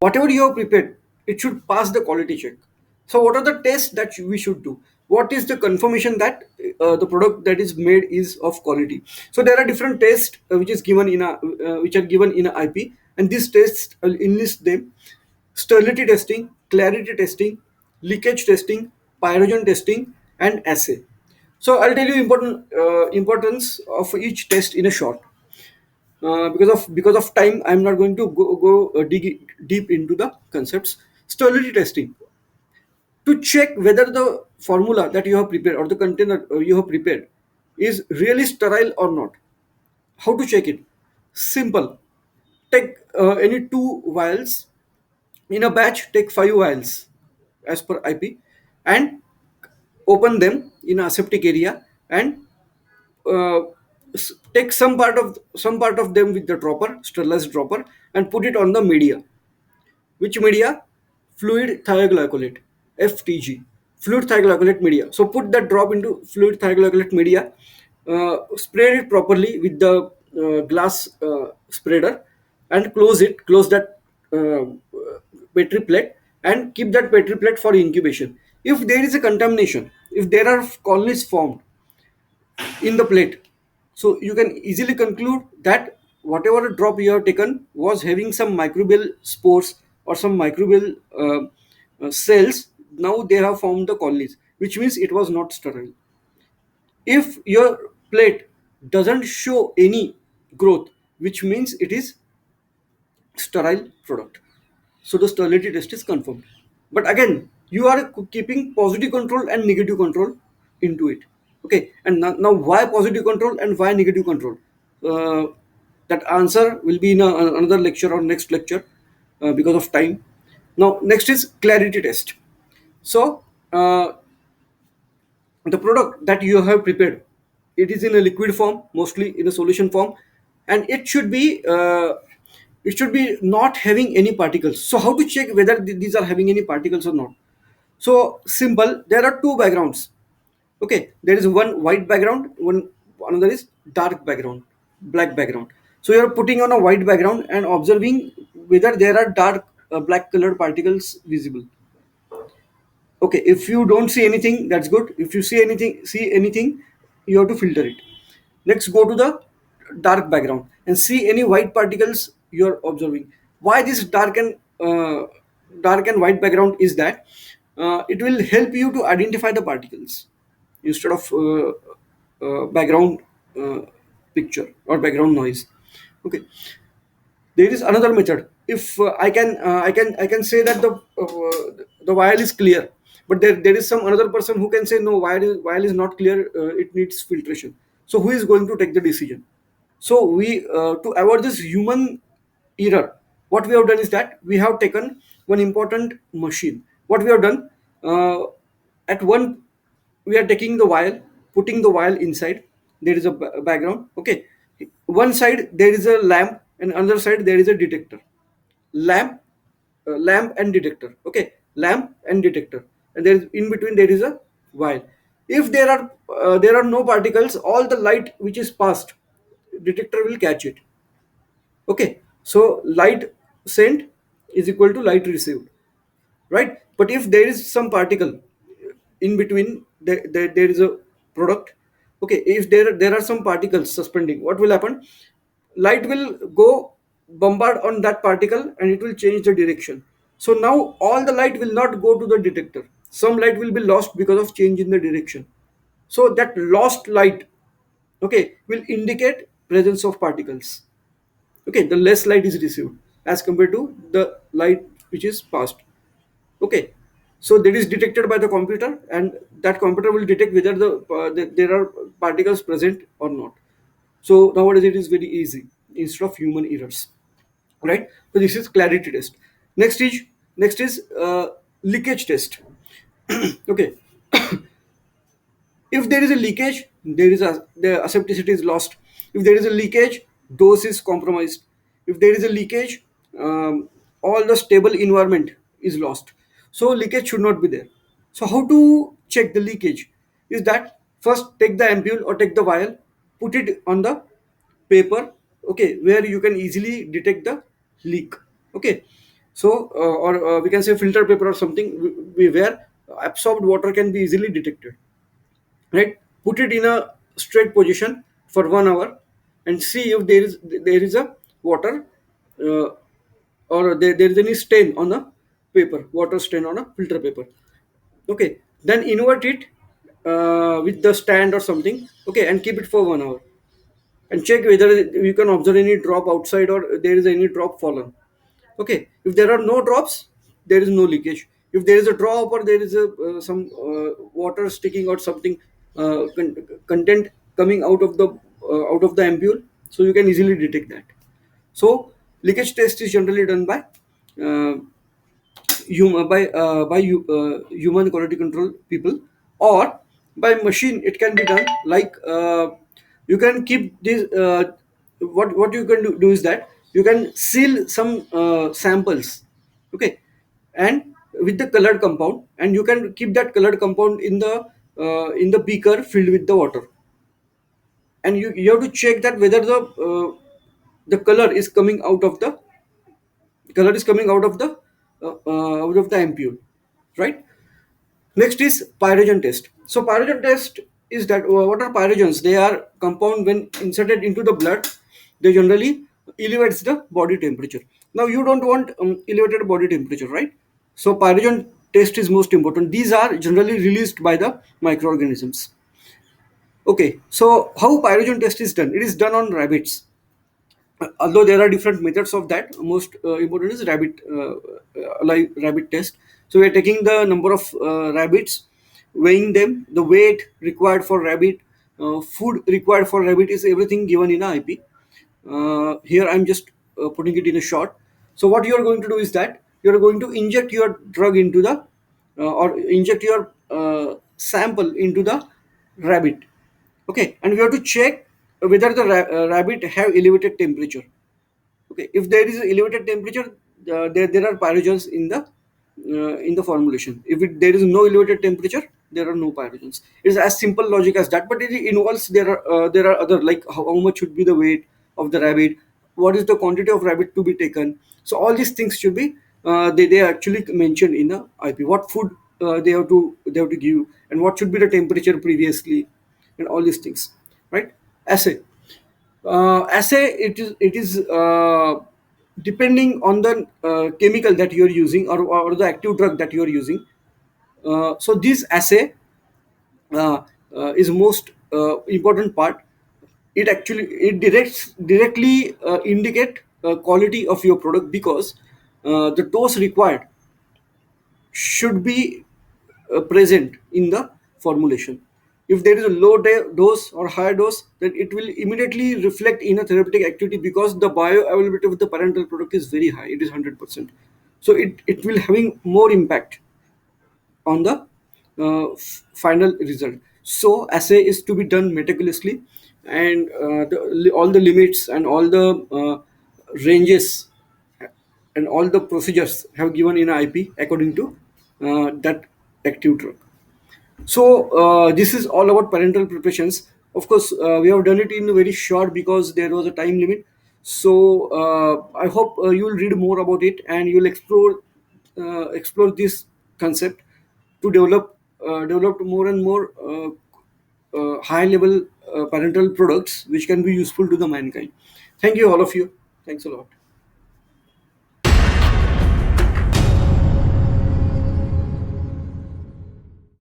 whatever you have prepared, it should pass the quality check. So what are the tests that we should do? What is the confirmation that the product that is made is of quality? So there are different tests which are given in a IP, and these tests, I'll enlist them: sterility testing, clarity testing, leakage testing, pyrogen testing, and assay. So I'll tell you importance of each test in a short. Because of time, I'm not going to go dig deep into the concepts. Sterility testing, to check whether the formula that you have prepared or the container you have prepared is really sterile or not. How to check it? Simple. Take any two vials in a batch. Take five vials as per IP, and open them in a aseptic area, and uh, take some part of them with the dropper, sterilized dropper, and put it on the media. Which media? Fluid thioglycolate, FTG, fluid thioglycolate media. So put that drop into fluid thioglycolate media, spread it properly with the glass spreader, and close that petri plate, and keep that petri plate for incubation. If there is a contamination, if there are colonies formed in the plate, so you can easily conclude that whatever drop you have taken was having some microbial spores or some microbial cells. Now they have formed the colonies, which means it was not sterile. If your plate doesn't show any growth, which means it is sterile product. So the sterility test is confirmed. But again, you are keeping positive control and negative control into it. Okay, and now why positive control and why negative control? Uh, that answer will be in another lecture or next lecture, because of time. Now, next is clarity test. So, the product that you have prepared, it is in a liquid form, mostly in a solution form, and it should be not having any particles. So how to check whether these are having any particles or not? So simple, there are two backgrounds. Okay, there is one white background, one another is dark background, black background. So you are putting on a white background and observing whether there are dark black colored particles visible. Okay, if you don't see anything, that's good. If you see anything, you have to filter it. Next, go to the dark background and see any white particles you are observing. Why this dark and white background is that it will help you to identify the particles instead of background uh, picture or background noise. Okay, there is another method. If I can say that the vial is clear, but there is some another person who can say no, vial is not clear, it needs filtration. So who is going to take the decision? So we to avoid this human error, what we have done is that we have taken one important machine. What we have done, uh, at one, we are taking the vial, putting the vial inside. There is a background. Okay, one side there is a lamp, and another side there is a detector. Lamp, lamp and detector. Okay, lamp and detector, and there is in between there is a vial. If there are no particles, all the light which is passed, detector will catch it. Okay, so light sent is equal to light received, right? But if there is some particle in between, there is a product. Okay, if there are some particles suspending, what will happen? Light will go bombard on that particle, and it will change the direction. So now all the light will not go to the detector. Some light will be lost because of change in the direction. So that lost light, okay, will indicate presence of particles. Okay, the less light is received as compared to the light which is passed. Okay, so that is detected by the computer, and that computer will detect whether there are particles present or not. So nowadays it is very easy instead of human errors, right? So this is clarity test. Next is leakage test. Okay, if there is a leakage, the asepticity is lost. If there is a leakage, dose is compromised. If there is a leakage, all the stable environment is lost. So leakage should not be there. So how to check the leakage is that first take the ampule or take the vial, put it on the paper, okay, where you can easily detect the leak. Okay, So, or we can say filter paper or something, where absorbed water can be easily detected, right? Put it in a straight position for 1 hour and see if there is a water, uh, or there is any stain on a paper, water stain on a filter paper. Okay, then invert it with the stand or something. Okay, and keep it for 1 hour and check whether you can observe any drop outside or there is any drop fallen. Okay, if there are no drops, there is no leakage. If there is a drop or there is a some water sticking or something, content coming out of the ampule, so you can easily detect that. So leakage test is generally done uh, human quality control people, or by machine it can be done. Like, you can keep this, what you can do is that you can seal some samples. Okay, and with the colored compound, and you can keep that colored compound in the beaker filled with the water, and you have to check that whether the color is coming out of the ampule, right? Next is pyrogen test. So pyrogen test is that, what are pyrogens? They are compound when inserted into the blood. They generally elevates the body temperature. Now you don't want elevated body temperature, right? So pyrogen test is most important. These are generally released by the microorganisms. Okay, so how pyrogen test is done? It is done on rabbits. Although there are different methods of that, most important is live rabbit test. So we are taking the number of rabbits, weighing them, the weight required for rabbit, food required for rabbit, is everything given in a IP. Here I'm just putting it in a short. So what you are going to do is that you are going to inject your drug into the, or inject your sample into the rabbit. Okay, and we have to check whether the rabbit have elevated temperature. Okay, if there is elevated temperature, there are pyrogens in the formulation. If there is no elevated temperature, there are no pyrogens. It's as simple logic as that, but it involves, there are other, like how much should be the weight of the rabbit, what is the quantity of rabbit to be taken. So all these things should be, they are actually mentioned in the IP. What food they have to give, and what should be the temperature previously, and all these things, right? Assay. Assay, it is depending on the chemical that you are using, or the active drug that you are using. So this assay uh, is most important part. It directly indicate quality of your product, because the dose required should be present in the formulation. If there is a low dose or high dose, then it will immediately reflect in a therapeutic activity, because the bioavailability of the parental product is very high, it is 100%. So it will having more impact on the final result. So assay is to be done meticulously, and all the limits and all the ranges and all the procedures have given in IP according to that active drug. So this is all about parental preparations. Of course, we have done it in very short because there was a time limit. So I hope you will read more about it, and you will explore this concept to develop more and more high level parental products which can be useful to the mankind. Thank you, all of you. Thanks a lot.